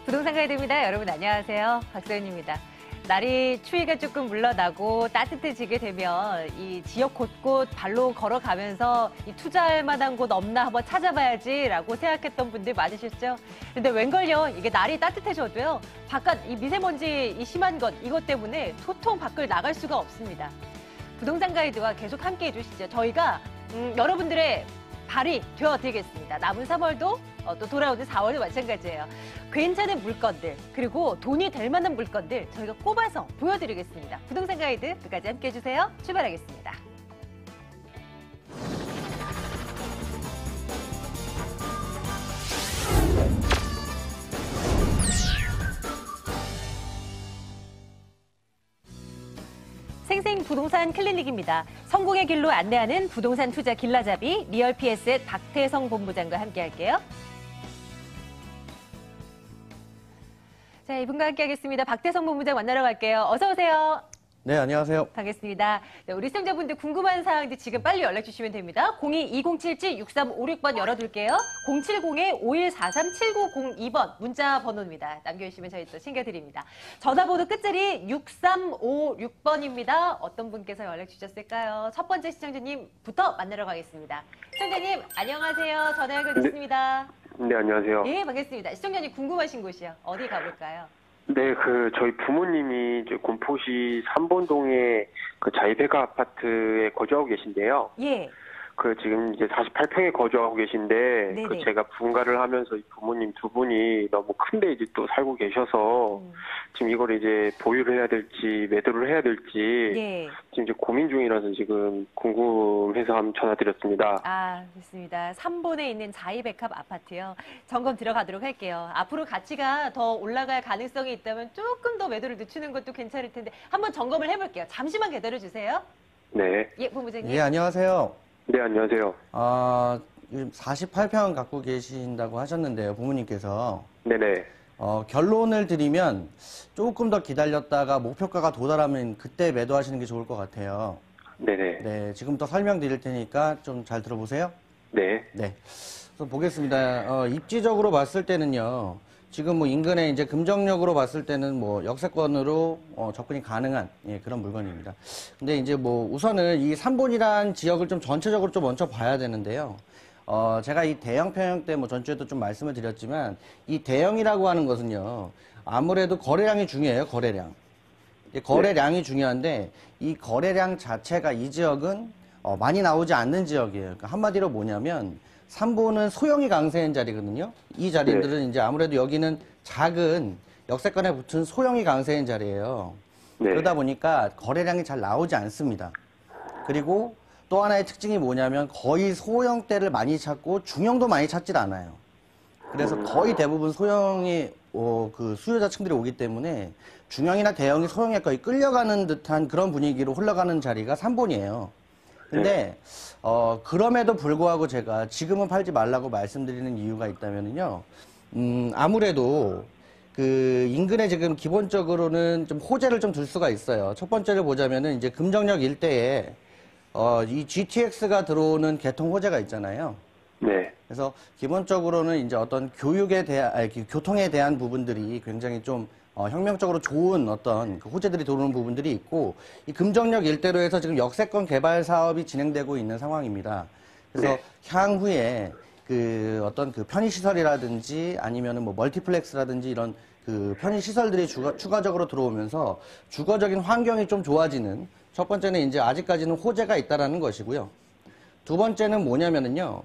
부동산 가이드입니다. 여러분 안녕하세요. 박소연입니다. 날이 추위가 조금 물러나고 따뜻해지게 되면 이 지역 곳곳 발로 걸어가면서 이 투자할 만한 곳 없나 한번 찾아봐야지라고 생각했던 분들 많으셨죠? 근데 웬걸요? 이게 날이 따뜻해져도요. 바깥 이 미세먼지 이 심한 것 이것 때문에 도통 밖을 나갈 수가 없습니다. 부동산 가이드와 계속 함께해 주시죠. 저희가 여러분들의 발이 되어드리겠습니다. 남은 3월도 또 돌아오는 4월도 마찬가지예요. 괜찮은 물건들 그리고 돈이 될 만한 물건들 저희가 꼽아서 보여드리겠습니다. 부동산 가이드 끝까지 함께해 주세요. 출발하겠습니다. 생생 부동산 클리닉입니다. 성공의 길로 안내하는 부동산 투자 길라잡이 리얼 PS의 박태성 본부장과 함께할게요. 자, 이분과 함께하겠습니다. 박태성 본부장 만나러 갈게요. 어서 오세요. 네, 안녕하세요. 반갑습니다. 네, 우리 시청자분들 궁금한 사항들 지금 빨리 연락 주시면 됩니다. 02-2077-6356번 열어둘게요. 070-5143-7902번 문자 번호입니다. 남겨주시면 저희 또 챙겨드립니다. 전화번호 끝자리 6356번입니다. 어떤 분께서 연락 주셨을까요? 첫 번째 시청자님부터 만나러 가겠습니다. 시청자님 안녕하세요. 전화 연결됐습니다. 네, 안녕하세요. 예, 반갑습니다. 시청자님 궁금하신 곳이요. 어디 가볼까요? 네, 저희 부모님이 이제 군포시 삼본동에 자이베가 아파트에 거주하고 계신데요. 예. 지금 이제 48평에 거주하고 계신데, 네네. 제가 분가를 하면서 이 부모님 두 분이 너무 큰데 이제 또 살고 계셔서, 지금 이걸 이제 보유를 해야 될지, 매도를 해야 될지, 예. 지금 이제 고민 중이라서 지금 궁금해서 한번 전화드렸습니다. 아, 좋습니다. 3본에 있는 자이백합 아파트요. 점검 들어가도록 할게요. 앞으로 가치가 더 올라갈 가능성이 있다면 조금 더 매도를 늦추는 것도 괜찮을 텐데 한번 점검을 해볼게요. 잠시만 기다려주세요. 네. 예, 본부장님. 예, 안녕하세요. 네, 안녕하세요. 48평 갖고 계신다고 하셨는데요, 부모님께서. 네네. 결론을 드리면 조금 더 기다렸다가 목표가가 도달하면 그때 매도하시는 게 좋을 것 같아요. 네네. 네, 지금부터 설명드릴 테니까 좀 잘 들어보세요. 네. 네. 그래서 보겠습니다. 입지적으로 봤을 때는요, 지금 뭐 인근에 이제 금정역으로 봤을 때는 뭐 역세권으로 접근이 가능한 그런 물건입니다. 근데 이제 뭐 우선은 이 삼본이란 지역을 좀 전체적으로 좀 먼저 봐야 되는데요. 제가 이 대형 평형 때 뭐 전주에도 좀 말씀을 드렸지만 이 대형이라고 하는 것은요, 아무래도 거래량이 중요해요, 거래량. 거래량이 중요한데 이 거래량 자체가 이 지역은 많이 나오지 않는 지역이에요. 그러니까 한마디로 뭐냐면 삼본은 소형이 강세인 자리거든요. 이 자리들은 이제 아무래도 여기는 작은 역세권에 붙은 소형이 강세인 자리예요. 네. 그러다 보니까 거래량이 잘 나오지 않습니다. 그리고 또 하나의 특징이 뭐냐면 거의 소형대를 많이 찾고 중형도 많이 찾질 않아요. 그래서 거의 대부분 소형이 그 수요자층들이 오기 때문에 중형이나 대형이 소형에 거의 끌려가는 듯한 그런 분위기로 흘러가는 자리가 삼본이에요. 근데 그럼에도 불구하고 제가 지금은 팔지 말라고 말씀드리는 이유가 있다면요. 아무래도 그 인근에 지금 기본적으로는 좀 호재를 좀 둘 수가 있어요. 첫 번째를 보자면은 이제 금정역 일대에 이 GTX가 들어오는 개통 호재가 있잖아요. 네. 그래서 기본적으로는 이제 어떤 교육에 대한, 교통에 대한 부분들이 굉장히 좀 혁명적으로 좋은 어떤 그 호재들이 들어오는 부분들이 있고, 이 금정역 일대로 해서 지금 역세권 개발 사업이 진행되고 있는 상황입니다. 그래서 네. 향후에 그 어떤 그 편의시설이라든지 아니면은 뭐 멀티플렉스라든지 이런 그 편의시설들이 추가적으로 들어오면서 주거적인 환경이 좀 좋아지는, 첫 번째는 이제 아직까지는 호재가 있다라는 것이고요. 두 번째는 뭐냐면은요,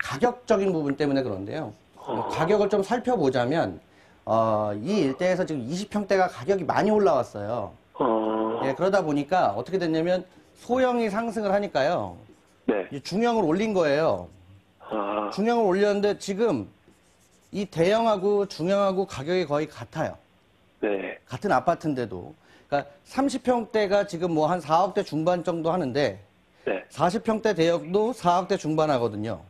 가격적인 부분 때문에 그런데요. 가격을 좀 살펴보자면, 이 일대에서 지금 20평대가 가격이 많이 올라왔어요. 예, 그러다 보니까 어떻게 됐냐면 소형이 상승을 하니까요. 네. 중형을 올린 거예요. 중형을 올렸는데 지금 이 대형하고 중형하고 가격이 거의 같아요. 네. 같은 아파트인데도. 그러니까 30평대가 지금 뭐 한 4억대 중반 정도 하는데, 네. 40평대 대역도 4억대 중반 하거든요.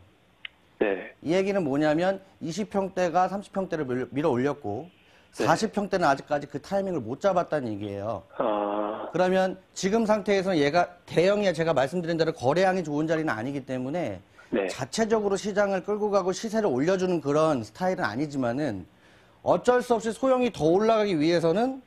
네. 이 얘기는 뭐냐면 20평대가 30평대를 밀어 올렸고 40평대는 아직까지 그 타이밍을 못 잡았다는 얘기예요. 그러면 지금 상태에서 얘가 대형이 제가 말씀드린 대로 거래량이 좋은 자리는 아니기 때문에 자체적으로 시장을 끌고 가고 시세를 올려주는 그런 스타일은 아니지만은 어쩔 수 없이 소형이 더 올라가기 위해서는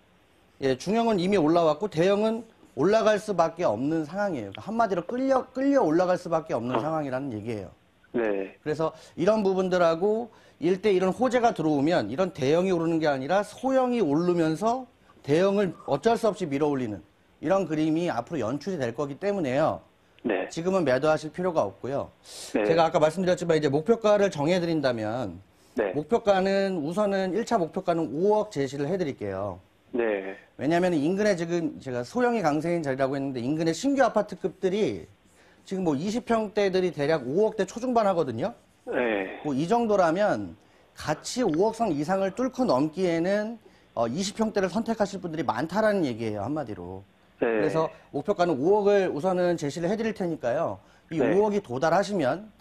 예, 중형은 이미 올라왔고 대형은 올라갈 수밖에 없는 상황이에요. 그러니까 한마디로 끌려 올라갈 수밖에 없는 상황이라는 얘기예요. 네. 그래서 이런 부분들하고 일대 이런 호재가 들어오면 이런 대형이 오르는 게 아니라 소형이 오르면서 대형을 어쩔 수 없이 밀어올리는 이런 그림이 앞으로 연출이 될 거기 때문에요. 네. 지금은 매도하실 필요가 없고요. 네. 제가 아까 말씀드렸지만 이제 목표가를 정해드린다면 네. 목표가는 우선은 1차 목표가는 5억 제시를 해드릴게요. 네. 왜냐하면 인근에 지금 제가 소형이 강세인 자리라고 했는데 인근의 신규 아파트급들이 지금 뭐 20평대들이 대략 5억대 초중반 하거든요. 네. 뭐 이 정도라면 같이 5억선 이상을 뚫고 넘기에는 20평대를 선택하실 분들이 많다라는 얘기예요, 한마디로. 네. 그래서 목표가는 5억을 우선은 제시를 해드릴 테니까요. 이 네. 5억이 도달하시면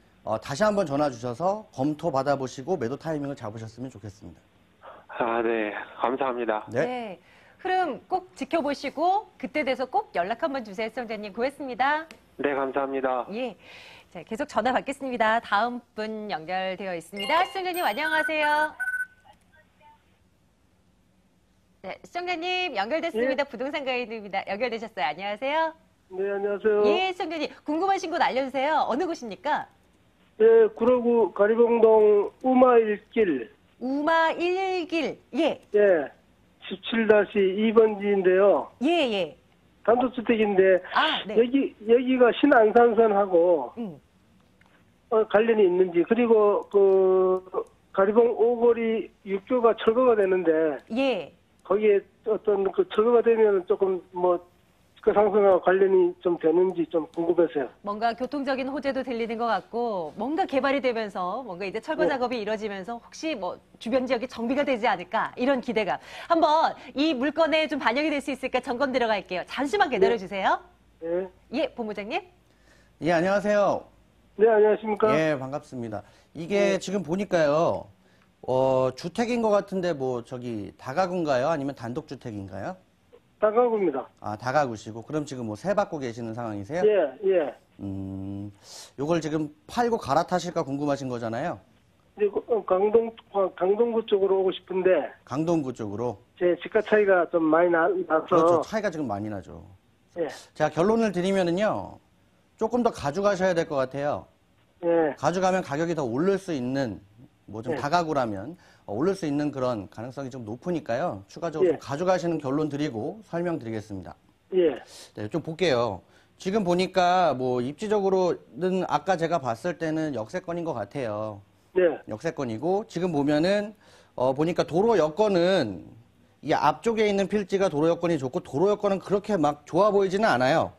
다시 한번 전화 주셔서 검토 받아보시고 매도 타이밍을 잡으셨으면 좋겠습니다. 아, 네. 감사합니다. 네. 네. 흐름 꼭 지켜보시고 그때 돼서 꼭 연락 한번 주세요, 시청자님. 고맙습니다. 네, 감사합니다. 예. 자, 계속 전화 받겠습니다. 다음 분 연결되어 있습니다. 시청자님 안녕하세요. 네, 시청자님 연결됐습니다. 부동산 가이드입니다. 연결되셨어요. 안녕하세요. 네, 안녕하세요. 예, 시청자님 궁금하신 곳 알려주세요. 어느 곳입니까? 네, 구로구 가리봉동 우마일길, 우마 1길. 예, 예, 17-2번지인데요. 예, 예. 단독주택인데, 아, 네. 여기가 신안산선하고, 관련이 있는지, 그리고 가리봉 오거리 육교가 철거가 되는데, 예. 거기에 어떤 철거가 되면 조금 그 상승과 관련이 좀 되는지 좀 궁금해서요. 뭔가 교통적인 호재도 들리는 것 같고 뭔가 개발이 되면서 뭔가 이제 철거 작업이 이루어지면서 혹시 뭐 주변 지역이 정비가 되지 않을까 이런 기대감. 한번 이 물건에 좀 반영이 될 수 있을까 점검 들어갈게요. 잠시만 기다려주세요. 네. 예, 본부장님. 예, 안녕하세요. 네, 안녕하십니까? 예, 반갑습니다. 이게 지금 보니까요, 주택인 것 같은데 뭐 저기 다가구인가요? 아니면 단독주택인가요? 다가구입니다. 아, 다가구시고. 그럼 지금 뭐 세 받고 계시는 상황이세요? 예, 예. 요걸 지금 팔고 갈아타실까 궁금하신 거잖아요. 이제 강동구 쪽으로 오고 싶은데 강동구 쪽으로. 제 집값 차이가 좀 많이 나서 그렇죠. 차이가 지금 많이 나죠. 예, 제가 결론을 드리면은요, 조금 더 가져가셔야 될 것 같아요. 예, 가져가면 가격이 더 오를 수 있는, 뭐 좀 네. 다가구라면 오를 수 있는 그런 가능성이 좀 높으니까요. 추가적으로 예. 좀 가져가시는 결론 드리고 설명드리겠습니다. 예, 네, 좀 볼게요. 지금 보니까 뭐 입지적으로는 아까 제가 봤을 때는 역세권인 것 같아요. 네, 역세권이고 지금 보면은 보니까 도로 여건은 이 앞쪽에 있는 필지가 도로 여건이 좋고 도로 여건은 그렇게 막 좋아 보이지는 않아요.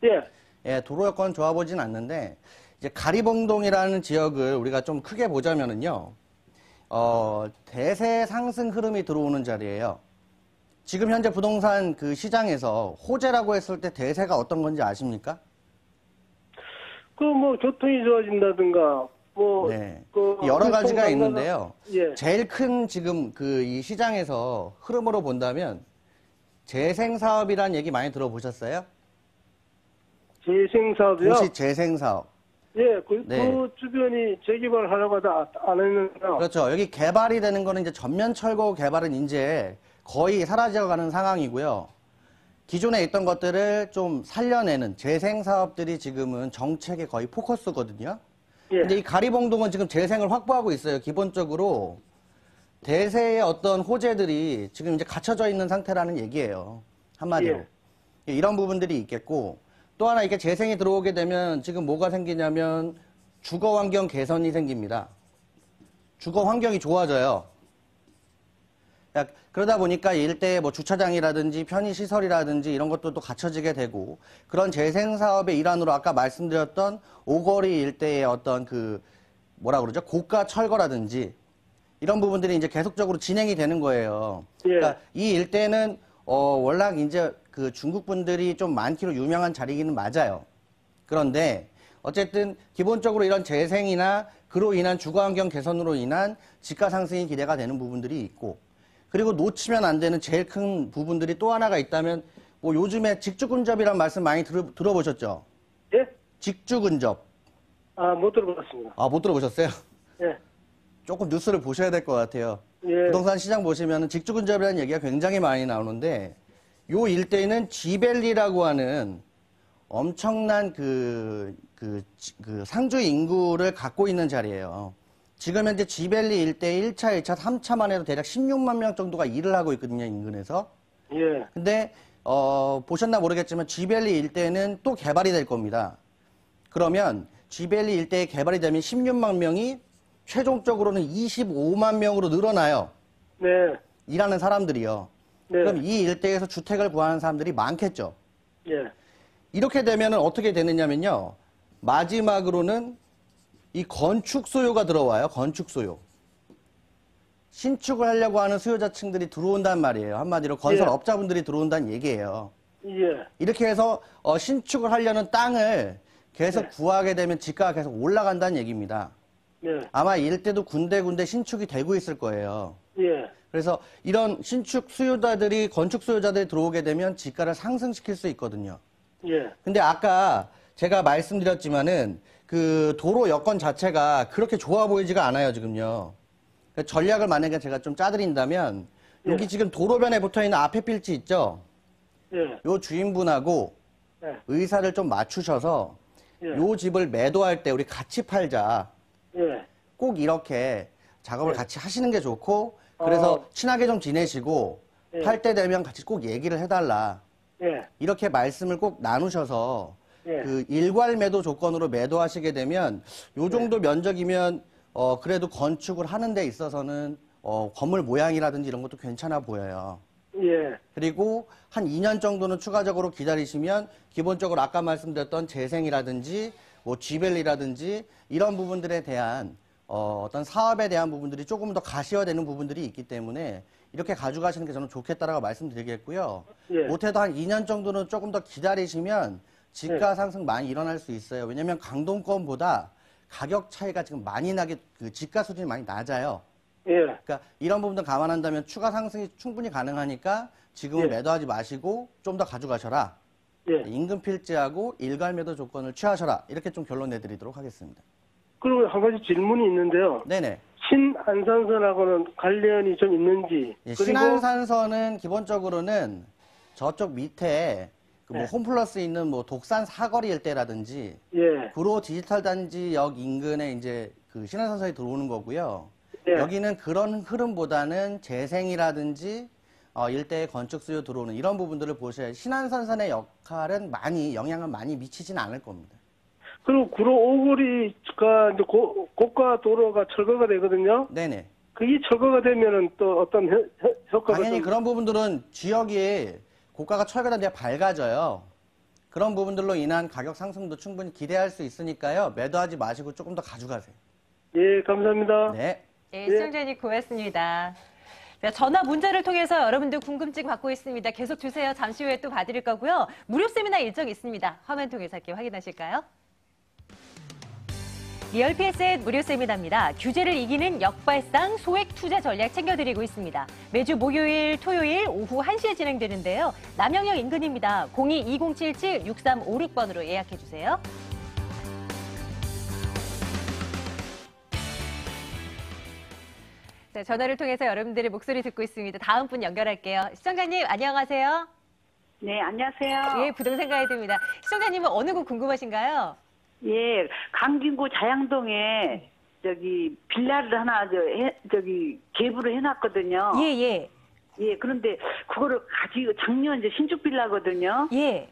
예, 예, 도로 여건 좋아 보이진 않는데 이제 가리봉동이라는 지역을 우리가 좀 크게 보자면은요. 대세 상승 흐름이 들어오는 자리예요. 지금 현재 부동산 그 시장에서 호재라고 했을 때 대세가 어떤 건지 아십니까? 교통이 좋아진다든가 네. 여러 가지가 있는데요. 예, 제일 큰 지금 그 이 시장에서 흐름으로 본다면 재생 사업이라는 얘기 많이 들어보셨어요? 재생 사업이요. 도시 재생 사업. 예, 네. 그 주변이 재개발하려고 하다 안 했는데요. 그렇죠. 여기 개발이 되는 거는 이제 전면 철거 개발은 이제 거의 사라져가는 상황이고요. 기존에 있던 것들을 좀 살려내는 재생 사업들이 지금은 정책의 거의 포커스거든요. 예, 근데 이 가리봉동은 지금 재생을 확보하고 있어요. 기본적으로 대세의 어떤 호재들이 지금 이제 갖춰져 있는 상태라는 얘기예요. 한마디로. 예. 이런 부분들이 있겠고 또 하나 이렇게 재생이 들어오게 되면 지금 뭐가 생기냐면 주거 환경 개선이 생깁니다. 주거 환경이 좋아져요. 그러다 보니까 일대에 뭐 주차장이라든지 편의시설이라든지 이런 것들도 갖춰지게 되고 그런 재생 사업의 일환으로 아까 말씀드렸던 오거리 일대의 어떤 그 뭐라 그러죠? 고가 철거라든지 이런 부분들이 이제 계속적으로 진행이 되는 거예요. 예. 그러니까 이 일대는 워낙 이제 그 중국 분들이 좀 많기로 유명한 자리기는 맞아요. 그런데 어쨌든 기본적으로 이런 재생이나 그로 인한 주거 환경 개선으로 인한 집가 상승이 기대가 되는 부분들이 있고 그리고 놓치면 안 되는 제일 큰 부분들이 또 하나가 있다면 뭐 요즘에 직주근접이라는 말씀 많이 들어보셨죠? 예? 직주근접. 못 들어봤습니다. 아, 못 들어보셨어요? 예, 조금 뉴스를 보셔야 될 것 같아요. 예. 부동산 시장 보시면 직주근접이라는 얘기가 굉장히 많이 나오는데 요 일대는 지밸리라고 하는 엄청난 그 상주 인구를 갖고 있는 자리예요. 지금 현재 지밸리 일대 1차, 2차, 3차만 해도 대략 16만 명 정도가 일을 하고 있거든요, 인근에서. 예. 근데 보셨나 모르겠지만 지밸리 일대는 또 개발이 될 겁니다. 그러면 지밸리 일대에 개발이 되면 16만 명이 최종적으로는 25만 명으로 늘어나요. 네. 일하는 사람들이요. 네. 그럼 이 일대에서 주택을 구하는 사람들이 많겠죠. 예. 이렇게 되면은 어떻게 되느냐면요. 마지막으로는 이 건축 수요가 들어와요. 건축 수요. 신축을 하려고 하는 수요자층들이 들어온단 말이에요. 한마디로 건설업자분들이 들어온다는 얘기예요. 예. 이렇게 해서 신축을 하려는 땅을 계속 네. 구하게 되면 지가가 계속 올라간다는 얘기입니다. 네. 아마 일대도 군데군데 신축이 되고 있을 거예요. 예. 그래서 이런 신축 수요자들이 건축 수요자들이 들어오게 되면 지가를 상승시킬 수 있거든요. 예. 근데 아까 제가 말씀드렸지만은 그 도로 여건 자체가 그렇게 좋아 보이지가 않아요, 지금요. 그 전략을 만약에 제가 좀 짜드린다면 여기 예. 지금 도로변에 붙어 있는 앞에 필지 있죠? 예. 요 주인분하고 예. 의사를 좀 맞추셔서 예. 요 집을 매도할 때 우리 같이 팔자. 예. 꼭 이렇게 작업을 예. 같이 하시는 게 좋고 그래서 친하게 좀 지내시고 예. 팔 때 되면 같이 꼭 얘기를 해달라. 예. 이렇게 말씀을 꼭 나누셔서 예. 그 일괄 매도 조건으로 매도하시게 되면 요 정도 면적이면 그래도 건축을 하는 데 있어서는 건물 모양이라든지 이런 것도 괜찮아 보여요. 예. 그리고 한 2년 정도는 추가적으로 기다리시면 기본적으로 아까 말씀드렸던 재생이라든지 뭐 지밸리라든지 이런 부분들에 대한 어떤 사업에 대한 부분들이 조금 더 가시화되는 부분들이 있기 때문에 이렇게 가져가시는 게 저는 좋겠다라고 말씀드리겠고요. 예. 못해도 한 2년 정도는 조금 더 기다리시면 지가 상승 많이 일어날 수 있어요. 왜냐면 강동권보다 가격 차이가 지금 많이 나게 그 지가 수준이 많이 낮아요. 예. 그러니까 이런 부분도 감안한다면 추가 상승이 충분히 가능하니까 지금은 예. 매도하지 마시고 좀 더 가져가셔라. 예. 임금 필지하고 일괄 매도 조건을 취하셔라. 이렇게 좀 결론 내드리도록 하겠습니다. 그리고 한 가지 질문이 있는데요. 네네. 신안산선하고는 관련이 좀 있는지. 예, 그리고 신안산선은 기본적으로는 저쪽 밑에 그 뭐 네. 홈플러스 있는 뭐 독산 사거리 일대라든지 예. 구로 디지털 단지역 인근에 이제 그 신안산선이 들어오는 거고요. 예. 여기는 그런 흐름보다는 재생이라든지 일대의 건축 수요 들어오는 이런 부분들을 보셔야 신안산선의 역할은 영향은 많이 미치진 않을 겁니다. 그리고 구로 오거리가 이제 고가 도로가 철거가 되거든요. 네네. 그게 철거가 되면은 또 어떤 효과가 당연히 좀- 그런 부분들은 지역이 고가가 철거된 데 밝아져요. 그런 부분들로 인한 가격 상승도 충분히 기대할 수 있으니까요. 매도하지 마시고 조금 더 가져가세요. 예, 감사합니다. 네. 네, 시청자님 고맙습니다. 자, 전화 문자를 통해서 여러분들 궁금증 받고 있습니다. 계속 주세요. 잠시 후에 또 봐드릴 거고요. 무료 세미나 일정 있습니다. 화면 통해서 함께 확인하실까요? 리얼피에셋 무료 세미나입니다. 규제를 이기는 역발상 소액 투자 전략 챙겨드리고 있습니다. 매주 목요일, 토요일 오후 1시에 진행되는데요. 남영역 인근입니다. 02-2077-6356번으로 예약해주세요. 네, 전화를 통해서 여러분들의 목소리 듣고 있습니다. 다음 분 연결할게요. 시청자님 안녕하세요. 네, 안녕하세요. 예, 부동산 가이드입니다. 시청자님은 어느 곳 궁금하신가요? 예, 강진구 자양동에 저기 빌라를 하나 계부를 해놨거든요. 예, 예, 예, 그런데 그거를 가지고 작년 이제 신축 빌라거든요. 예.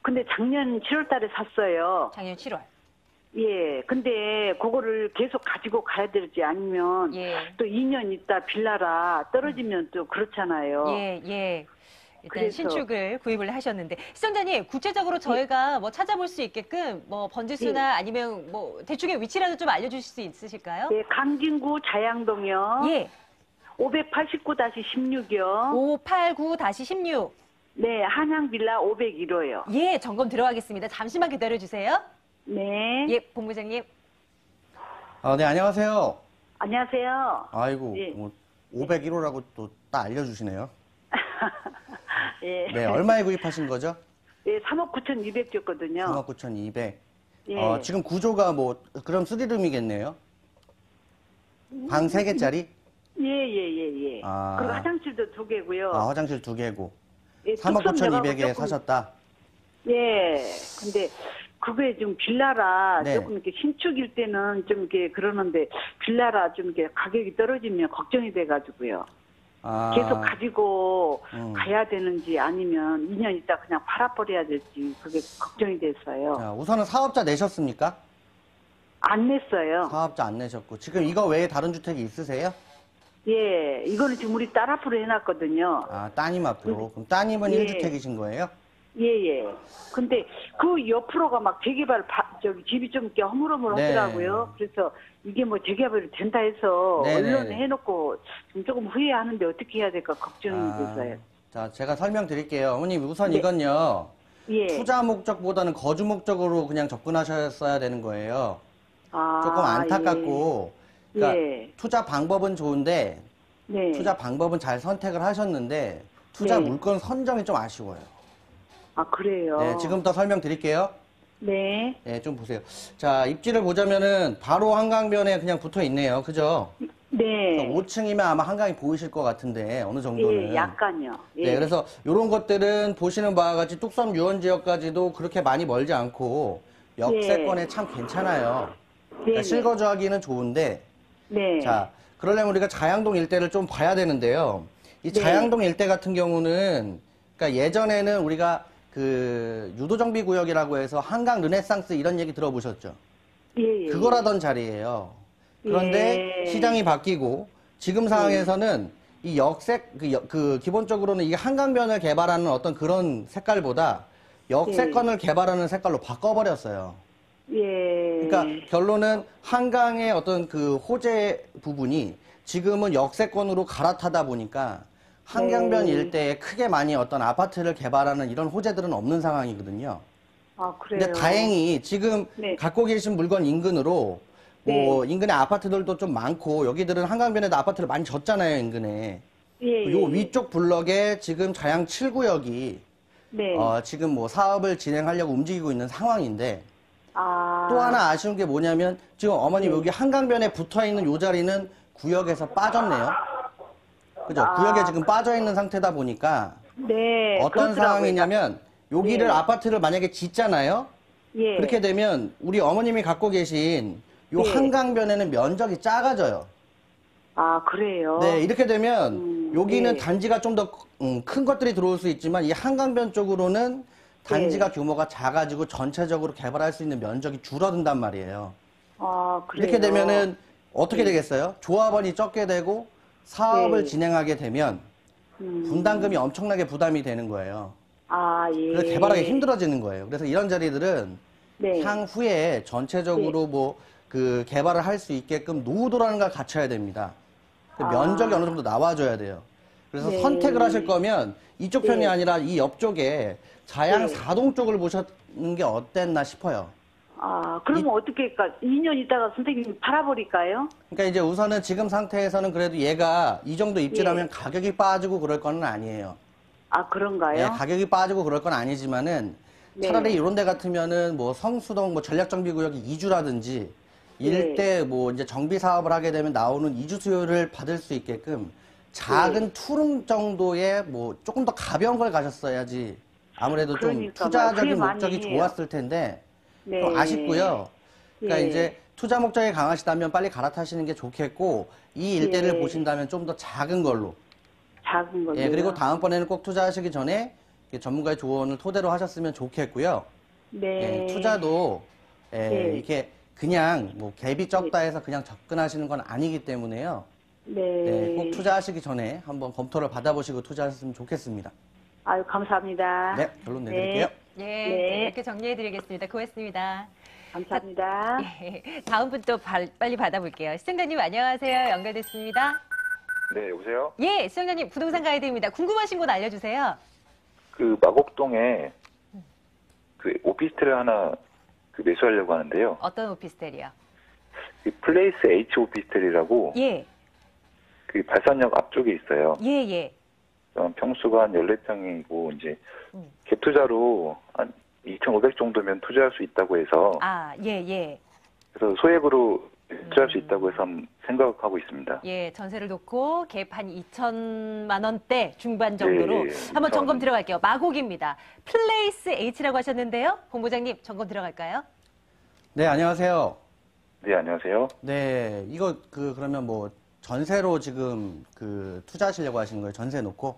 근데 작년 7월달에 샀어요. 작년 7월. 예, 근데 그거를 계속 가지고 가야 될지 아니면 예. 또 2년 있다 빌라라 떨어지면 또 그렇잖아요. 예, 예. 일단 그래서- 신축을 구입을 하셨는데 시청자님 구체적으로 저희가 뭐 찾아볼 수 있게끔 뭐 번지수나 아니면 뭐 대충의 위치라도 좀 알려주실 수 있으실까요? 예, 강진구 자양동이요. 예, 589-16이요. 589-16. 네, 한양 빌라 501호요. 예, 점검 들어가겠습니다. 잠시만 기다려 주세요. 네. 예, 본부장님. 네, 안녕하세요. 안녕하세요. 아이고, 예. 뭐 501호라고 또 딱 알려주시네요. 예. 네, 얼마에 구입하신 거죠? 예, 3억 9,200 줬거든요. 3억 9,200. 예. 지금 구조가 뭐, 그럼 3룸이겠네요? 방 3개짜리? 예. 아. 그리고 화장실도 2개고요. 아, 화장실 2개고. 예, 3억 9,200에 조금- 사셨다? 예. 근데 그게 좀 빌라라 네. 조금 이렇게 신축일 때는 좀 이렇게 그러는데 빌라라 좀 이렇게 가격이 떨어지면 걱정이 돼가지고요. 아. 계속 가지고 음. 가야 되는지 아니면 2년 있다 그냥 팔아버려야 될지 그게 걱정이 됐어요. 자, 우선은 사업자 내셨습니까? 안 냈어요. 사업자 안 내셨고. 지금 이거 외에 다른 주택이 있으세요? 예, 이거는 지금 우리 딸 앞으로 해놨거든요. 아, 따님 앞으로. 그럼 따님은 예. 1주택이신 거예요? 예. 근데 그 옆으로가 막 재개발, 집이 좀 이렇게 허물허물하더라고요. 네. 그래서 이게 뭐 재개발이 된다 해서 네네네. 언론에 해놓고 지금 조금 후회하는데 어떻게 해야 될까 걱정이 돼서요. 자, 제가 설명드릴게요. 어머님, 우선 네. 이건요. 예. 투자 목적보다는 거주 목적으로 그냥 접근하셨어야 되는 거예요. 아, 조금 안타깝고. 예. 그러니까 예. 투자 방법은 좋은데, 네. 투자 방법은 잘 선택을 하셨는데, 투자 네. 물건 선정이 좀 아쉬워요. 아, 그래요? 네, 지금부터 설명드릴게요. 네. 네, 좀 보세요. 자, 입지를 보자면은 바로 한강변에 그냥 붙어 있네요. 그죠? 네. 5층이면 아마 한강이 보이실 것 같은데, 어느 정도는. 예, 약간요. 예. 네, 그래서 이런 것들은 보시는 바와 같이 뚝섬 유원 지역까지도 그렇게 많이 멀지 않고 역세권에 참 괜찮아요. 그러니까 네네. 실거주하기는 좋은데, 네. 자, 그러려면 우리가 자양동 일대를 좀 봐야 되는데요. 이 자양동 일대 같은 경우는, 그러니까 예전에는 우리가 그 유도정비구역이라고 해서 한강 르네상스 이런 얘기 들어보셨죠? 예. 그거라던 자리예요. 그런데 예. 시장이 바뀌고 지금 상황에서는 이 역색 기본적으로는 이게 한강변을 개발하는 어떤 그런 색깔보다 역세권을 개발하는 색깔로 바꿔버렸어요. 예. 그러니까 결론은 한강의 어떤 그 호재 부분이 지금은 역세권으로 갈아타다 보니까 한강변 네. 일대에 크게 많이 어떤 아파트를 개발하는 이런 호재들은 없는 상황이거든요. 아, 그래요? 근데 다행히 지금 네. 갖고 계신 물건 인근으로 뭐 인근에 아파트들도 좀 많고 여기들은 한강변에도 아파트를 많이 졌잖아요, 인근에. 예. 요 위쪽 블럭에 지금 자양 7구역이 네. 지금 뭐 사업을 진행하려고 움직이고 있는 상황인데 아. 또 하나 아쉬운 게 뭐냐면 지금 어머님 여기 한강변에 붙어 있는 요 자리는 구역에서 빠졌네요. 그죠? 구역에 지금 빠져 있는 상태다 보니까 네. 어떤 그렇더라고요. 상황이냐면 여기를 네. 아파트를 만약에 짓잖아요. 예. 그렇게 되면 우리 어머님이 갖고 계신 요 네. 한강변에는 면적이 작아져요. 아, 그래요? 네, 이렇게 되면 여기는 네. 단지가 좀 더 큰 것들이 들어올 수 있지만 이 한강변 쪽으로는 단지가 네. 규모가 작아지고 전체적으로 개발할 수 있는 면적이 줄어든단 말이에요. 아, 그래요? 이렇게 되면은 어떻게 되겠어요? 조합원이 적게 되고 사업을 네. 진행하게 되면 분담금이 엄청나게 부담이 되는 거예요. 아, 예. 그래서 개발하기 힘들어지는 거예요. 그래서 이런 자리들은 네. 향후에 전체적으로 뭐 그 개발을 할 수 있게끔 노후도라는 걸 갖춰야 됩니다. 그 면적이 어느 정도 나와줘야 돼요. 그래서 네. 선택을 하실 거면 이쪽 편이 네. 아니라 이 옆쪽에 자양 네. 4동 쪽을 보셨는 게 어땠나 싶어요. 아, 그러면 어떻게 할까? 2년 있다가 선생님이 팔아버릴까요? 그러니까 이제 우선은 지금 상태에서는 그래도 얘가 이 정도 입지라면 가격이 빠지고 그럴 건 아니에요. 아, 그런가요? 네, 가격이 빠지고 그럴 건 아니지만은 네. 차라리 이런 데 같으면은 뭐 성수동 뭐 전략정비구역이 이주라든지 일대 뭐 이제 정비 사업을 하게 되면 나오는 이주 수요를 받을 수 있게끔 작은 투룸 정도의 뭐 조금 더 가벼운 걸 가셨어야지 아무래도 좀 그러니까 투자적인 그게 많이 목적이 해요. 좋았을 텐데 네. 좀 아쉽고요. 그러니까 예. 이제 투자 목적이 강하시다면 빨리 갈아타시는 게 좋겠고 이 일대를 예. 보신다면 좀 더 작은 걸로 작은 거요. 예, 그리고 다음번에는 꼭 투자하시기 전에 전문가의 조언을 토대로 하셨으면 좋겠고요. 네. 예, 투자도 네. 이렇게 그냥 뭐 갭이 적다 해서 그냥 접근하시는 건 아니기 때문에요. 네. 예, 꼭 투자하시기 전에 한번 검토를 받아보시고 투자하셨으면 좋겠습니다. 아유, 감사합니다. 네, 결론 내드릴게요. 예, 네. 이렇게 정리해드리겠습니다. 고맙습니다. 감사합니다. 예, 다음 분 또 빨리 받아볼게요. 시청자님 안녕하세요. 연결됐습니다. 네, 여보세요? 예, 시청자님 부동산 가이드입니다. 궁금하신 곳 알려주세요. 그 마곡동에 그 오피스텔을 하나 그 매수하려고 하는데요. 어떤 오피스텔이요? 그 플레이스 H 오피스텔이라고 예, 그 발산역 앞쪽에 있어요. 예, 예. 평수가 한 14평이고 이제 갭 투자로 한 2,500 정도면 투자할 수 있다고 해서 아, 예, 예. 그래서 소액으로 투자할 수 있다고 해서 한번 생각하고 있습니다. 예, 전세를 놓고 갭 한 2천만 원대 중반 정도로 예, 한번 2천. 점검 들어갈게요. 마곡입니다. 플레이스 H라고 하셨는데요. 본부장님 점검 들어갈까요? 네, 안녕하세요. 네, 안녕하세요. 네, 이거 그러면 뭐 전세로 지금 투자하시려고 하시는 거예요? 전세 놓고?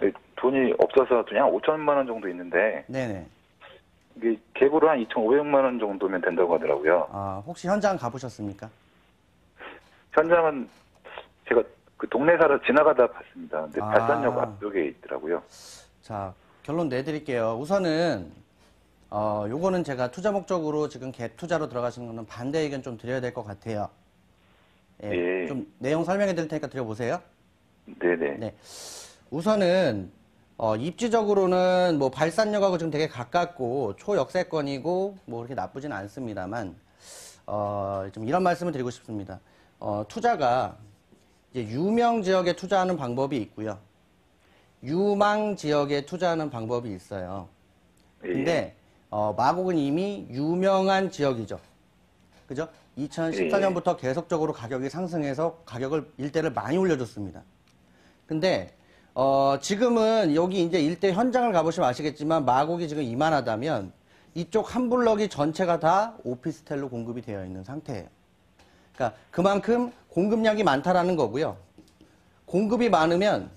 네, 돈이 없어서 그냥 5천만 원 정도 있는데 네네. 이게 갭으로 한 2,500만 원 정도면 된다고 하더라고요. 아, 혹시 현장 가보셨습니까? 현장은 제가 그 동네 살아 지나가다 봤습니다. 근데 아. 발산역 앞쪽에 있더라고요. 자, 결론 내드릴게요. 우선은, 요거는 제가 투자 목적으로 지금 갭 투자로 들어가시는 거는 반대 의견 좀 드려야 될 것 같아요. 예, 예. 좀 내용 설명해 드릴 테니까 드려보세요. 네네. 네. 우선은, 입지적으로는 뭐 발산역하고 지금 되게 가깝고 초역세권이고 뭐 그렇게 나쁘진 않습니다만, 좀 이런 말씀을 드리고 싶습니다. 투자가 이제 유명 지역에 투자하는 방법이 있고요. 유망 지역에 투자하는 방법이 있어요. 근데 마곡은 이미 유명한 지역이죠. 그죠? 2014년부터 계속적으로 가격이 상승해서 일대를 많이 올려줬습니다. 근데 지금은 여기 이제 일대 현장을 가보시면 아시겠지만 마곡이 지금 이만하다면 이쪽 한 블럭이 전체가 다 오피스텔로 공급이 되어 있는 상태예요. 그러니까 그만큼 공급량이 많다라는 거고요. 공급이 많으면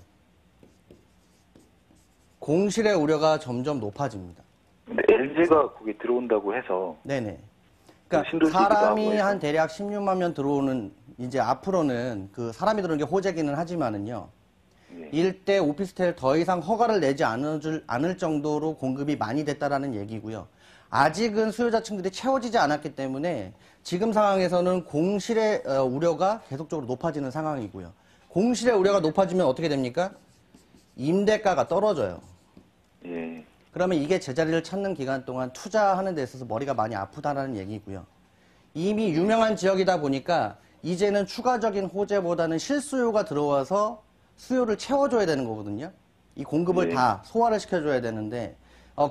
공실의 우려가 점점 높아집니다. 근데 LG가 거기 들어온다고 해서 네네. 신도시기도 그러니까 사람이 하고 해서. 한 대략 16만 명 들어오는 이제 앞으로는 그 사람이 들어오는 게 호재기는 하지만은요. 예. 일대 오피스텔 더 이상 허가를 내지 않을 정도로 공급이 많이 됐다라는 얘기고요. 아직은 수요자층들이 채워지지 않았기 때문에 지금 상황에서는 공실의 우려가 계속적으로 높아지는 상황이고요. 공실의 우려가 높아지면 어떻게 됩니까? 임대가가 떨어져요. 예. 그러면 이게 제자리를 찾는 기간 동안 투자하는 데 있어서 머리가 많이 아프다라는 얘기고요. 이미 유명한 지역이다 보니까 이제는 추가적인 호재보다는 실수요가 들어와서 수요를 채워줘야 되는 거거든요. 이 공급을 예. 다 소화를 시켜줘야 되는데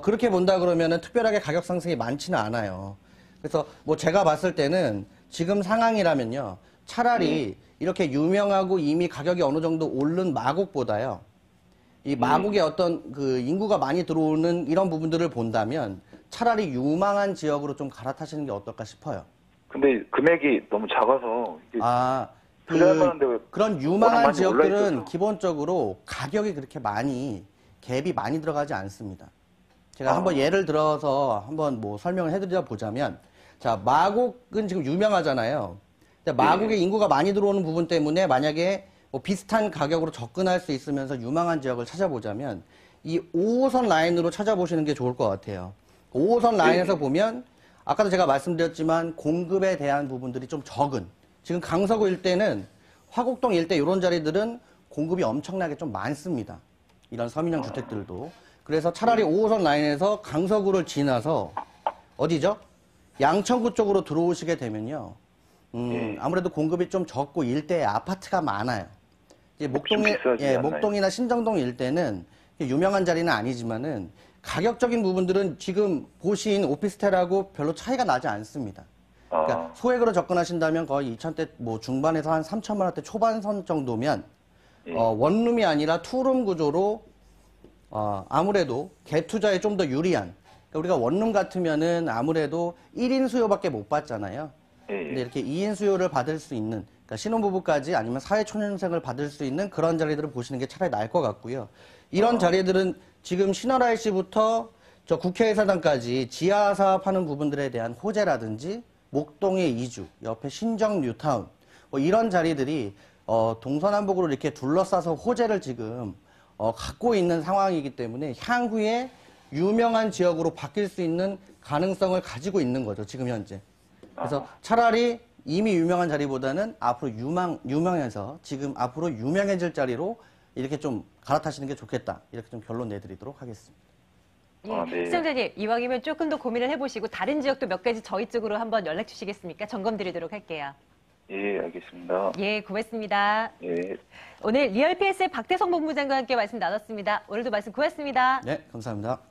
그렇게 본다 그러면은 특별하게 가격 상승이 많지는 않아요. 그래서 뭐 제가 봤을 때는 지금 상황이라면요. 차라리 이렇게 유명하고 이미 가격이 어느 정도 오른 마곡보다요. 이 마곡에 어떤 그 인구가 많이 들어오는 이런 부분들을 본다면 차라리 유망한 지역으로 좀 갈아타시는 게 어떨까 싶어요. 근데 금액이 너무 작아서 이게 그, 만한데 왜 그런 워낙 유망한 많이 지역들은 올라있어서. 기본적으로 가격이 그렇게 갭이 많이 들어가지 않습니다. 제가 한번 예를 들어서 한번 뭐 설명을 해드려 보자면, 자, 마곡은 지금 유명하잖아요. 근데 마곡에 인구가 많이 들어오는 부분 때문에 만약에 뭐 비슷한 가격으로 접근할 수 있으면서 유망한 지역을 찾아보자면, 이 5호선 라인으로 찾아보시는 게 좋을 것 같아요. 5호선 라인에서 보면, 아까도 제가 말씀드렸지만 공급에 대한 부분들이 좀 적은, 지금 강서구 일대는 화곡동 일대 이런 자리들은 공급이 엄청나게 좀 많습니다. 이런 서민형 주택들도. 그래서 차라리 5호선 라인에서 강서구를 지나서 어디죠? 양천구 쪽으로 들어오시게 되면요. 아무래도 공급이 좀 적고 일대에 아파트가 많아요. 이제 목동이나 신정동 일대는 유명한 자리는 아니지만은 가격적인 부분들은 지금 보신 오피스텔하고 별로 차이가 나지 않습니다. 그러니까 소액으로 접근하신다면 거의 2,000대 뭐 중반에서 한 3천만 원대 초반선 정도면 원룸이 아니라 투룸 구조로 아무래도 갭 투자에 좀 더 유리한. 그러니까 우리가 원룸 같으면은 아무래도 1인 수요밖에 못 받잖아요. 근데 이렇게 2인 수요를 받을 수 있는, 그러니까 신혼부부까지 아니면 사회초년생을 받을 수 있는 그런 자리들을 보시는 게 차라리 나을 것 같고요. 이런 자리들은 지금 신월아 씨부터 저 국회의사당까지 지하 사업하는 부분들에 대한 호재라든지 목동의 이주, 옆에 신정 뉴타운, 뭐 이런 자리들이 동서남북으로 이렇게 둘러싸서 호재를 지금 갖고 있는 상황이기 때문에 향후에 유명한 지역으로 바뀔 수 있는 가능성을 가지고 있는 거죠, 지금 현재. 그래서 차라리 이미 유명한 자리보다는 앞으로 유명해서 지금 앞으로 유명해질 자리로 이렇게 좀 갈아타시는 게 좋겠다. 이렇게 좀 결론 내드리도록 하겠습니다. 예, 네. 시청자님, 이왕이면 조금 더 고민을 해보시고 다른 지역도 몇 가지 저희 쪽으로 한번 연락 주시겠습니까? 점검 드리도록 할게요. 예, 알겠습니다. 예, 고맙습니다. 예. 오늘 리얼PS의 박대성 본부장과 함께 말씀 나눴습니다. 오늘도 말씀 고맙습니다. 네, 감사합니다.